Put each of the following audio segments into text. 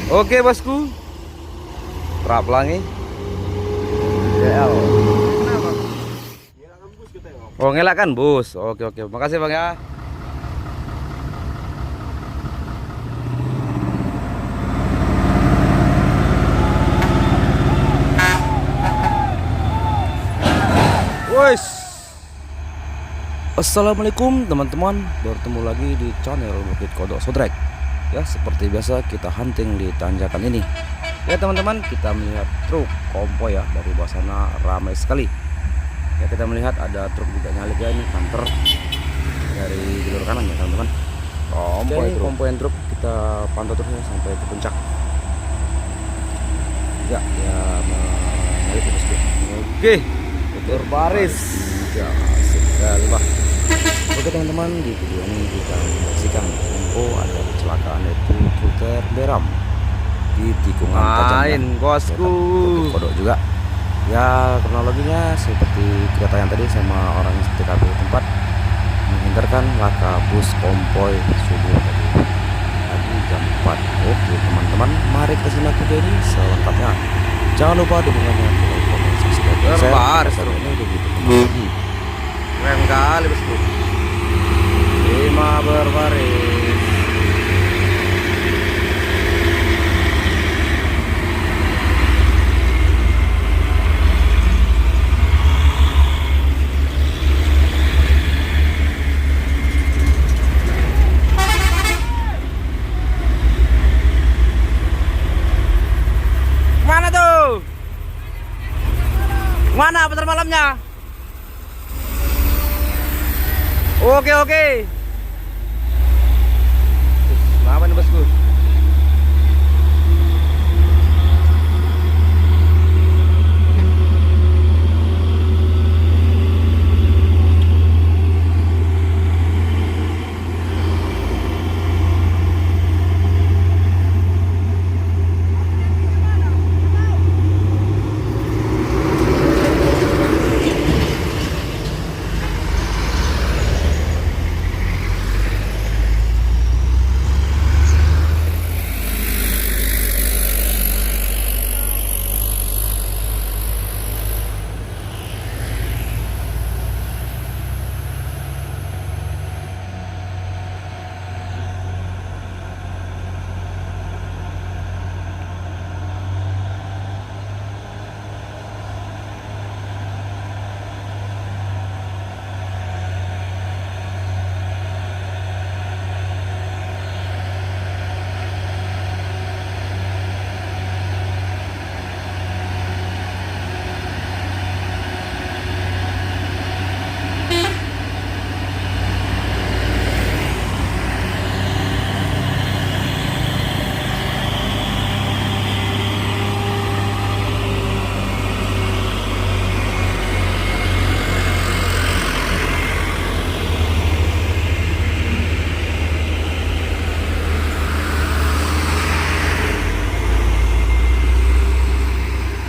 Oke bosku, terap pelangi GL. Kenapa? Ngelakkan bus kita ya. Oh ngelak kan bus. Oke oke, makasih bang ya. Wes. Assalamualaikum teman-teman, bertemu lagi di channel Bukit Kodok Sodrek. Ya seperti biasa kita hunting di tanjakan ini. Ya teman-teman, kita melihat truk konvoy ya dari bawah sana ramai sekali. Ya kita melihat ada truk juga nyalip ya, ini kantor dari jalur kanan ya teman-teman. Konvoy truk kita pantau terus ya, sampai ke puncak. Ya menyalip terus ya. Oke, berbaris. Ya, asik sekali Pak. Oke teman-teman, di video ini kita menyaksikan info ada kecelakaan yaitu truk terberam di tikungan tajam bosku. Kodok juga. Ya kronologinya seperti kita tayang tadi sama orang TKP tempat, menghindarkan laka bus konvoy subuh tadi jam 4. Oke teman-teman, mari kita simak video ini selengkapnya. Jangan lupa dukungannya, like, komen, subscribe, share. Ini begitu lagi. Keren kali bosku. 5 berbaris. Mana tuh? Mana pasar malamnya? Oke oke. Apa nih bosku?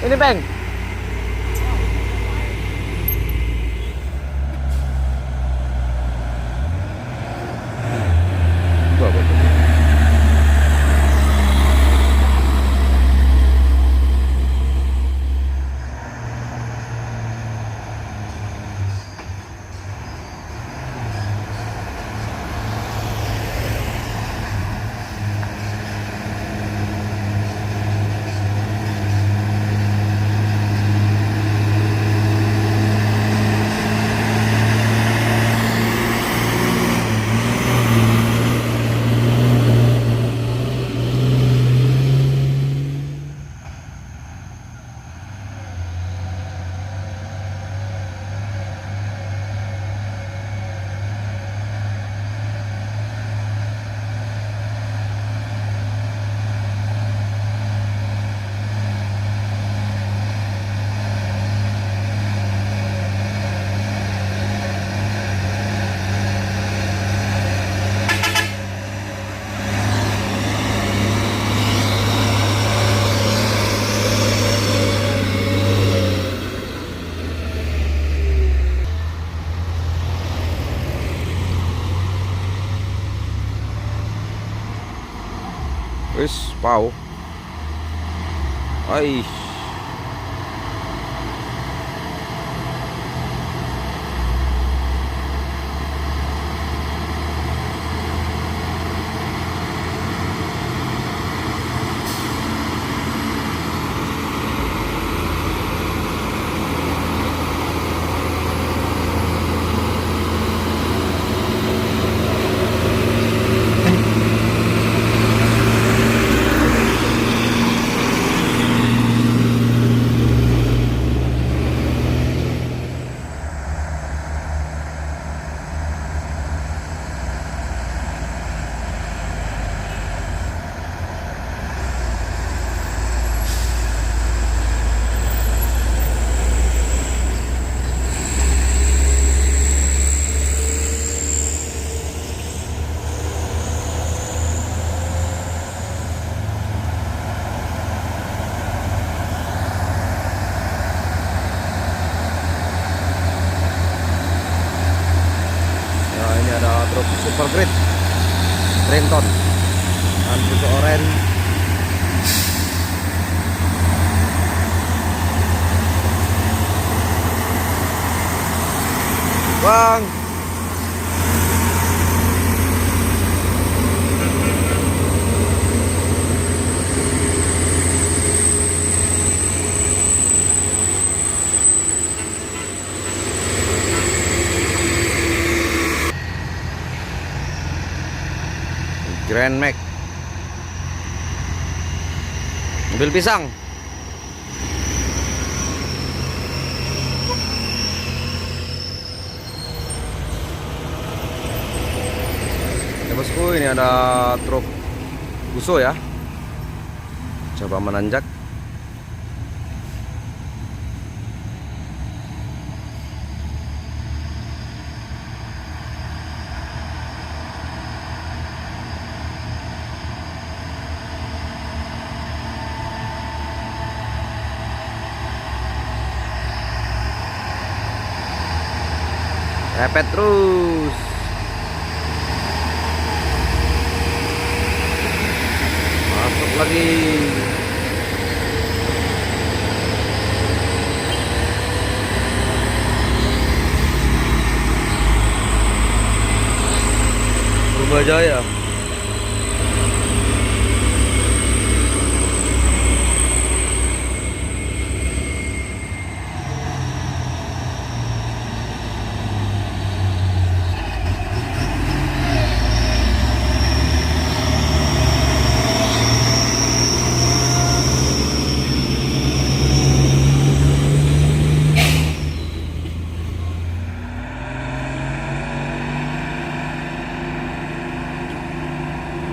Ini Bang. Wis pau Ai. Nah, ini ada truk super grid Trenton dan truk oren. Bang, Grand Max, mobil pisang. Ya bosku, ini ada truk Fuso ya, coba menanjak. Repet terus. Masuk lagi. Purbajaya.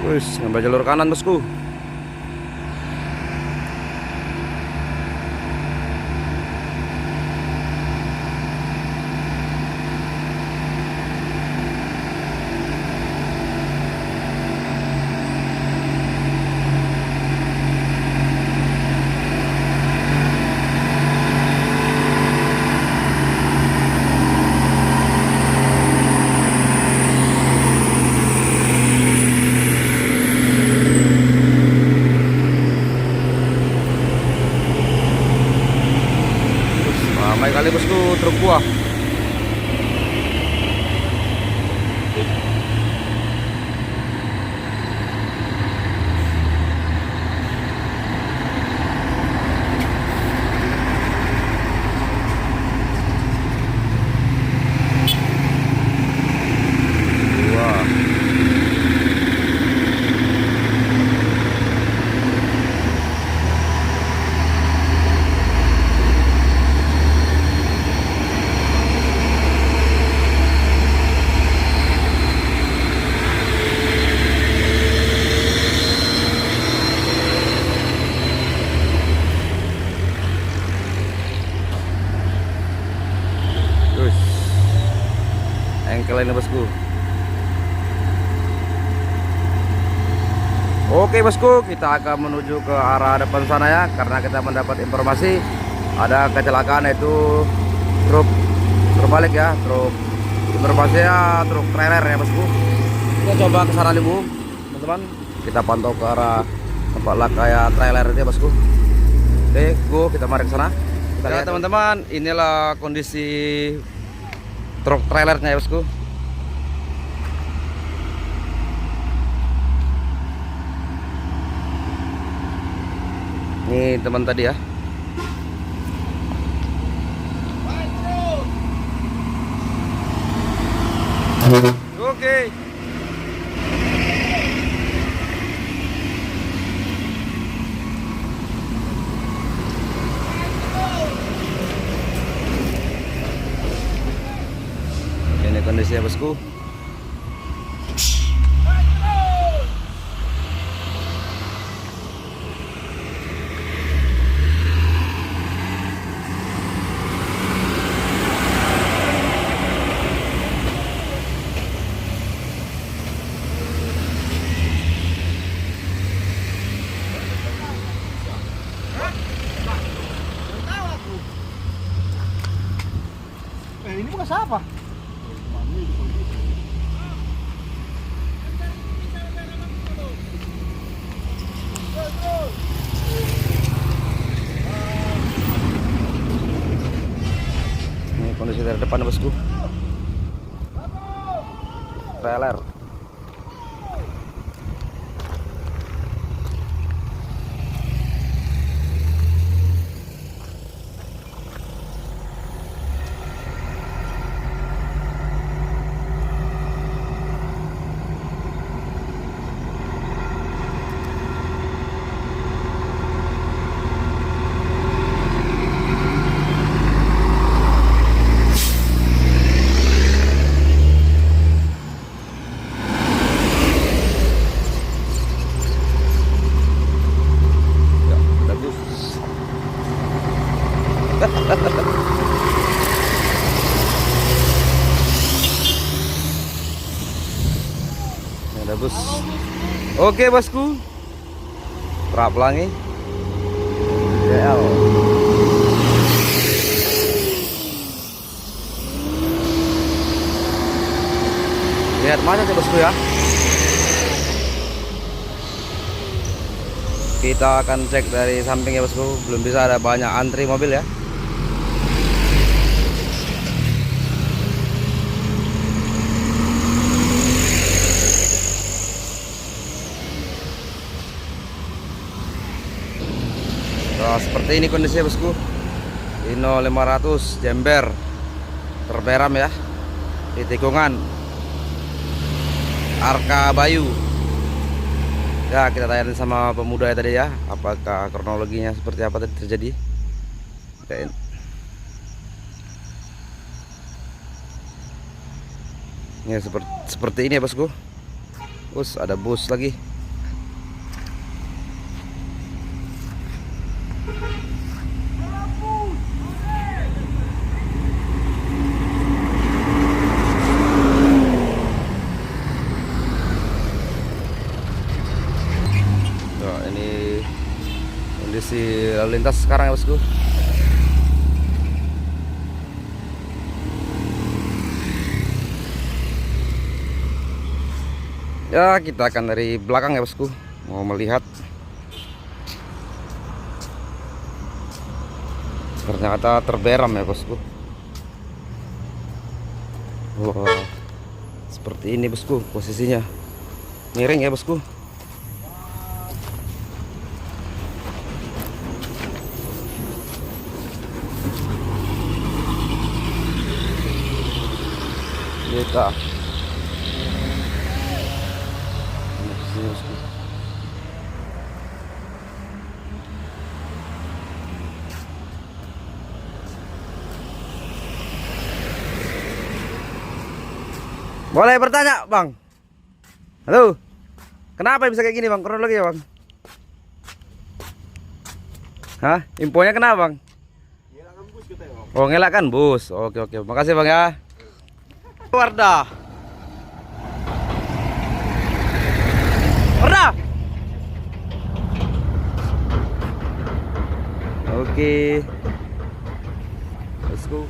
Wis, ngambil jalur kanan bosku. Ramai kali bosku truk buah. Wah. Engkel ini bosku. Oke bosku, kita akan menuju ke arah depan sana ya, karena kita mendapat informasi ada kecelakaan, yaitu truk terbalik ya, informasinya truk trailer ya bosku. Kita coba ke sana dulu teman-teman, kita pantau ke arah tempat laka ya trailer itu ya bosku. Oke, go kita mari ke sana. Ya teman-teman, inilah kondisi truk trailernya ya bosku. Ini teman tadi ya. Oke. Ini kondisinya bosku. Ini bukan siapa? Ini kondisi dari depan bosku. Trailer. Ada bus. Oke bosku. Trap pelangi. DL. Lihat mana sih bosku ya. Kita akan cek dari samping ya bosku. Belum bisa, ada banyak antri mobil ya. Nah, seperti ini kondisinya bosku. Hino 500 Jember terberam ya di tikungan Arka Bayu. Ya, kita tanya sama pemuda ya tadi ya, apakah kronologinya seperti apa tadi terjadi. Oke. Ini seperti ini ya bosku. Bus, ada bus lagi. Nah, ini kondisi lalu lintas sekarang ya bosku. Ya, kita akan dari belakang ya bosku, mau melihat. Ternyata terberam ya bosku. Wah, seperti ini bosku posisinya, miring ya bosku. Kita boleh bertanya bang? Halo, kenapa bisa kayak gini bang? Kronologi ya bang? Hah? Infonya kenapa bang? Ngelakkan bus kita ya. Oh, ngelakkan bus. Oke oke, makasih bang ya. Wardah. Wardah. Oke. Let's go.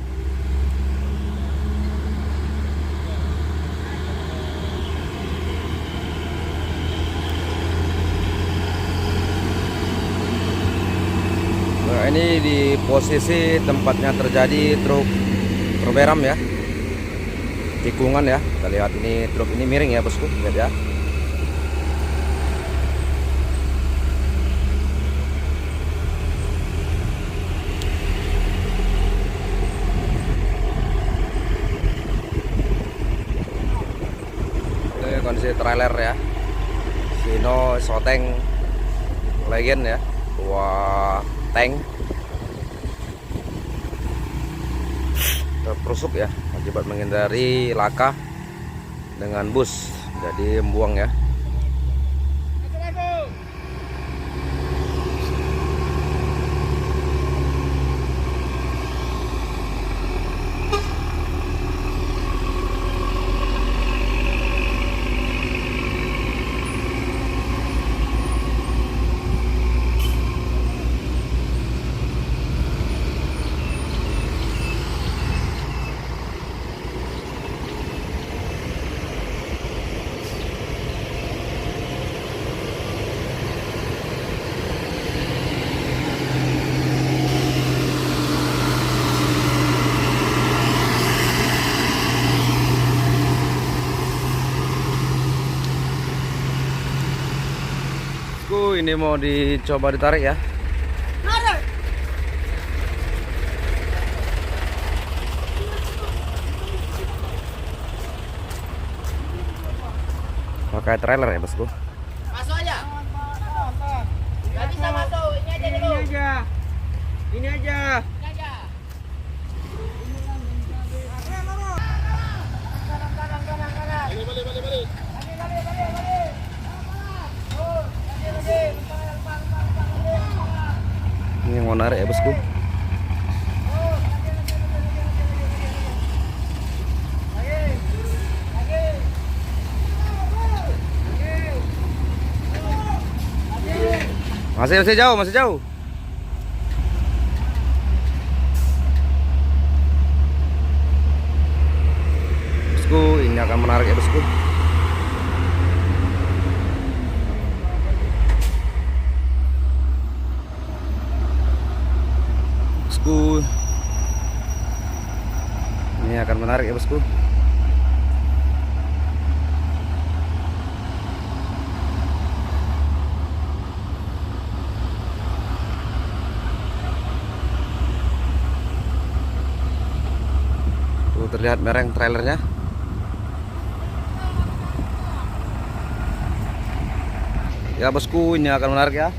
Nah, Nah, ini di posisi tempatnya terjadi truk terberam ya, tikungan ya. Kita lihat ini truk ini miring ya bosku, lihat ya. Ini kondisi trailer ya, Sino Soteng Legend ya, dua tank terperosok ya akibat menghindari laka dengan bus, jadi membuang ya. Ini mau dicoba ditarik ya. Pakai trailer ya bosku. Masuk aja. Gak bisa masuk, ini aja dulu. Ini aja. Ini aja. Ini aja. Balik. Ini yang mau narik ya bosku. Masih jauh, masih jauh. Bosku, ini akan menarik ya bosku. Bosku, ini akan menarik ya bosku. Tuh terlihat mereng trailernya. Ya bosku, ini akan menarik ya.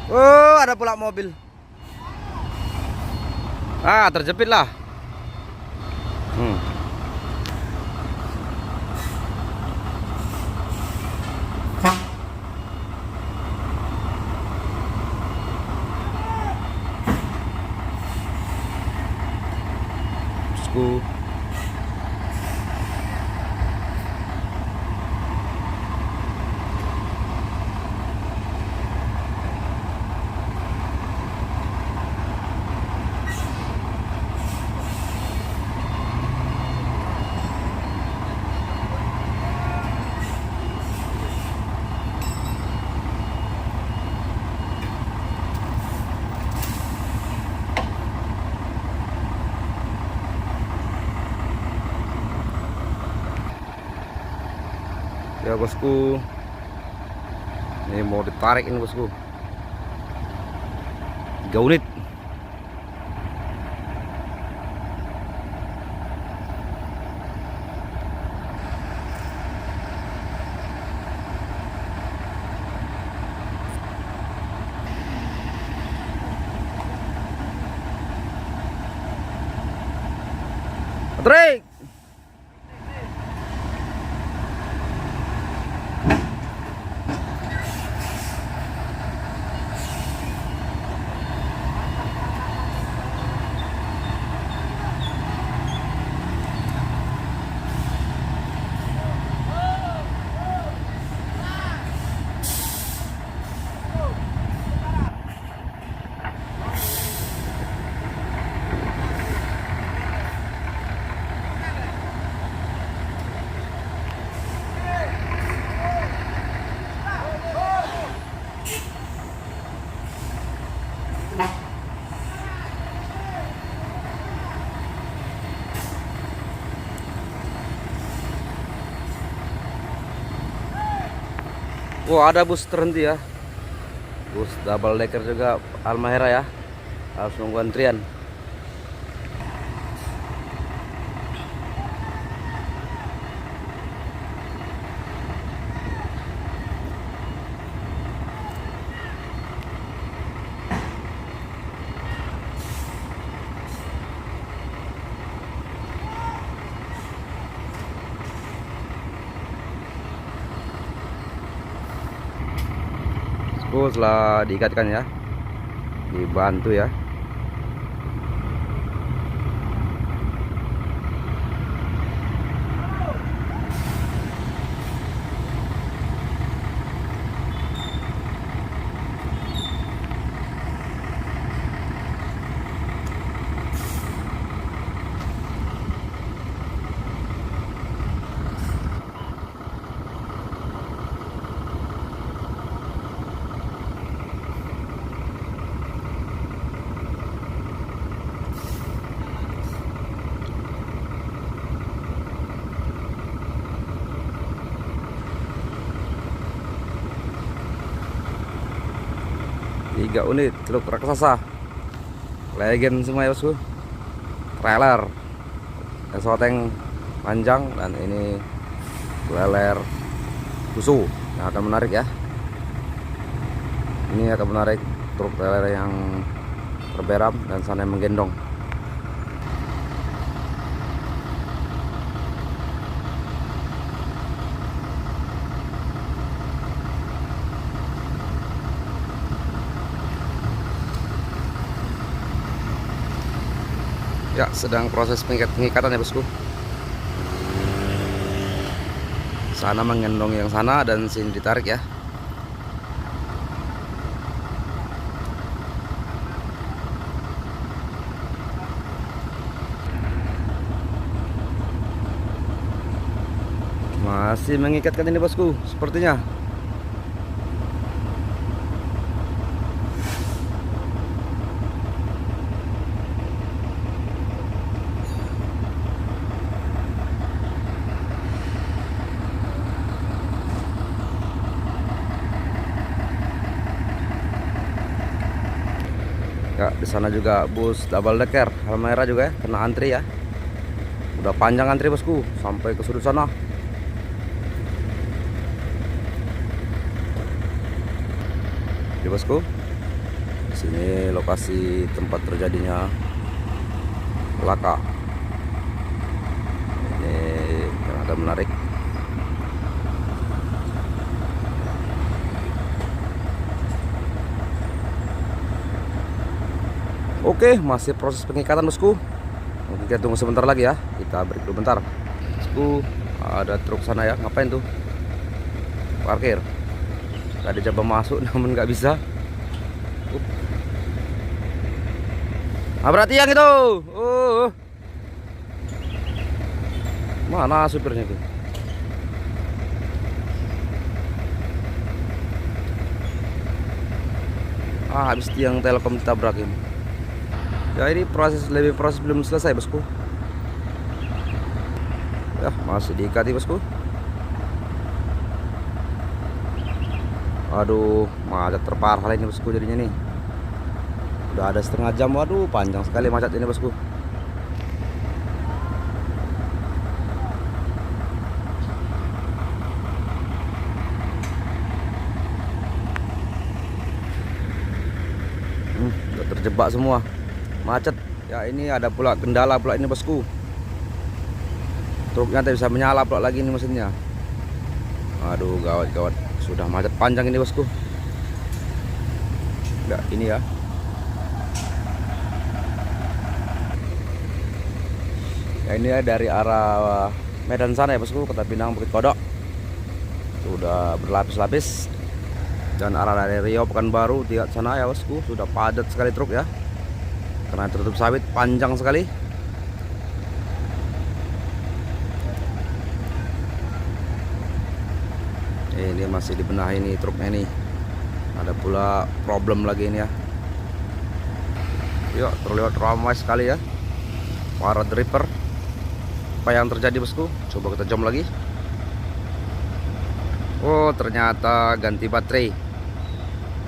Oh, ada pula mobil. Ah, terjepit lah. Bosku. Ya bosku, ini mau ditarik ini bosku. 3 unit. Patrick. Wah, ada bus terhenti ya. Bus double decker juga Halmahera ya. Harus nunggu antrian. Setelah diikatkan ya, dibantu ya. Tiga unit truk raksasa legend semua ya bosku, trailer esoteng panjang, dan ini trailer susu yang akan menarik ya. Ini akan menarik truk trailer yang terberam dan sana yang menggendong. Ya, sedang proses pengikatan ya bosku. Sana menggendong yang sana dan sini ditarik ya. Masih mengikatkan ini bosku, sepertinya. Ya, di sana juga bus double decker Halmahera juga ya, kena antri ya. Udah panjang antri bosku sampai ke sudut sana. Di bosku, sini lokasi tempat terjadinya laka. Ini yang akan menarik. Oke, masih proses pengikatan bosku. Mungkin kita tunggu sebentar lagi ya. Kita break dulu bentar. Bosku, ada truk sana ya. Ngapain tuh? Parkir. Tadi coba masuk namun nggak bisa. Berarti yang itu. Mana supirnya tuh? Habis tiang Telkom ditabrakin. Ya, ini proses belum selesai bosku. Ya, masih diikati bosku. Aduh, macet terparah ini bosku jadinya nih. Udah ada setengah jam, waduh panjang sekali macet ini bosku. Udah terjebak semua, macet. Ya, ini ada pula kendala pula ini bosku. Truknya tak bisa menyala pula lagi ini mesinnya. Aduh, gawat. Sudah macet panjang ini bosku. Enggak, ini ya. Ya ini ya dari arah Medan sana ya bosku, Kota Pinang Bukit Kodok. Sudah berlapis-lapis. Dan arah dari Riau Pekanbaru tiga sana ya bosku, sudah padat sekali truk ya. Karena tertutup sawit panjang sekali. Ini masih dibenahi nih truknya nih. Ada pula problem lagi ini ya. Yuk, terlihat ramai sekali ya para driver. Apa yang terjadi bosku? Coba kita jom lagi. Oh, ternyata ganti baterai.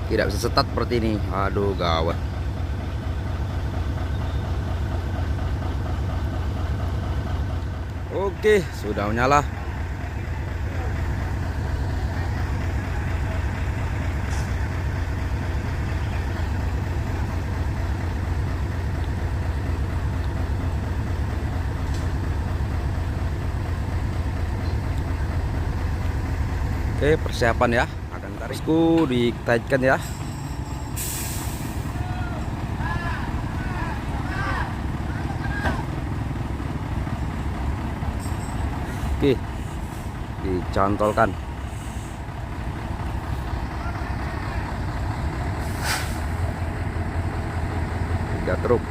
Tidak bisa setat seperti ini. Aduh, gawat. Oke, sudah menyala. Oke, persiapan ya, akan tarisku dikaitkan ya. Oke, dicantolkan. Tiga truk.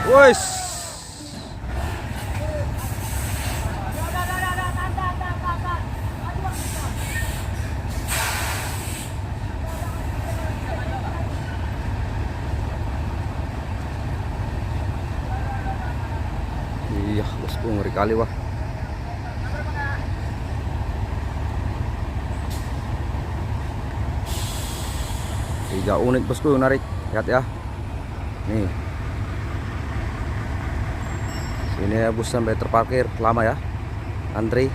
Wes. Iya, bosku, ngeri kali wah. Tiga unit bosku narik, lihat ya. Nih. Ini ya bus sampai terparkir lama ya, antri.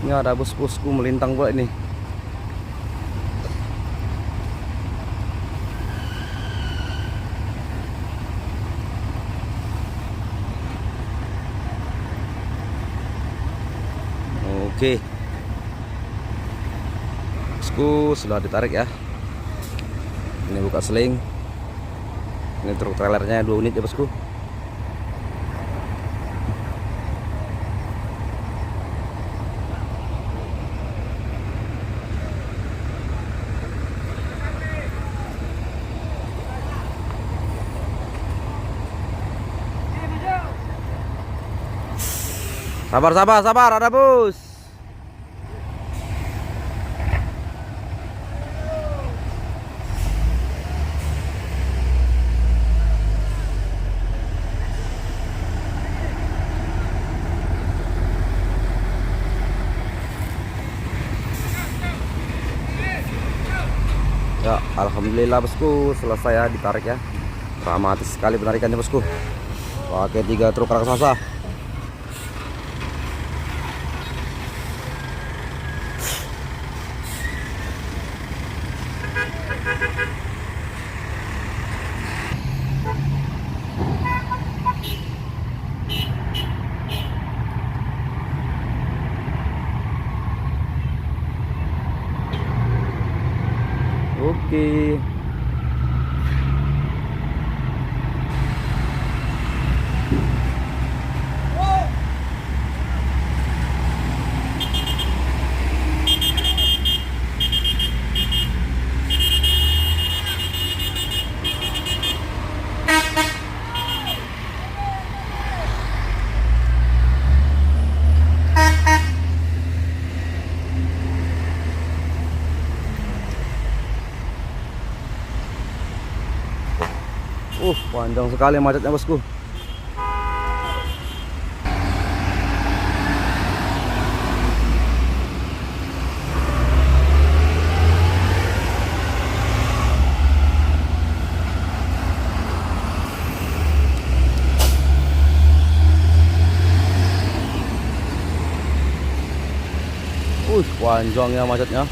Ini ada bus-busku melintang pula ini. Oke, busku sudah ditarik ya. Ini buka seling. Ini truk trailernya 2 unit ya bosku. Sabar, ada bus. Alhamdulillah bosku, selesai ya ditarik ya. Dramatis sekali penarikannya bosku. Pakai 3 truk raksasa. Oke. Panjang sekali macetnya bosku. Panjangnya macetnya.